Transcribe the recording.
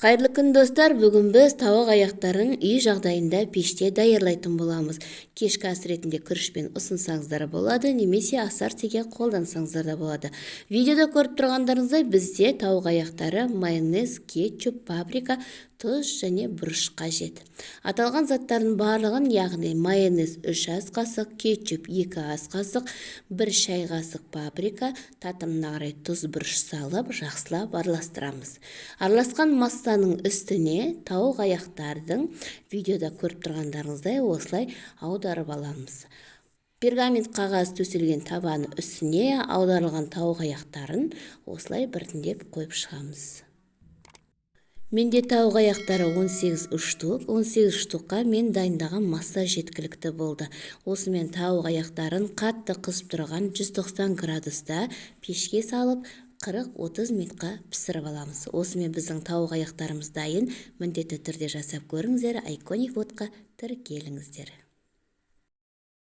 Қайырлы күн достар, бүгін біз тауық аяқтарын үй жағдайында пеште даярлайтын боламыз. Кешкі ас ретінде күрішпен ұсынсаңыздар болады, немесе асар теге қолдансаңыздар да болады. Видеода көріп тұрғандарыңыздай бізде тауық аяқтары, майонез, кетчуп, паприка, тұз және бұрыш қажет. Аталған заттардың барлығын, яғни майонез 3 ас қасық, кетчуп 2 ас қасық, 1 шай қасық паприка, татымына қарай тұз, бұрыш салып, жақсылап араластырамыз. Араласқан массаның үстіне тауық аяқтардың видеода көріп тұрғандарыңыздай осылай аударып аламыз. Пергамент қағаз төселген табаны үстіне аударылған тауық аяқтарын осылай біртіндеп қойып шығамыз. Менде тауық аяқтары 18 штук. 18 штукқа мен дайындаған масса жеткілікті болды. Осымен тауық аяқтарын қатты қызып тұрған 190 градуста пешке салып 40-30 минутқа пісіріп аламыз. Осымен біздің тауық аяқтарымыз дайын. Міндетті түрде жасап көріңіздер, Айкони Фудқа тіркеліңіздер.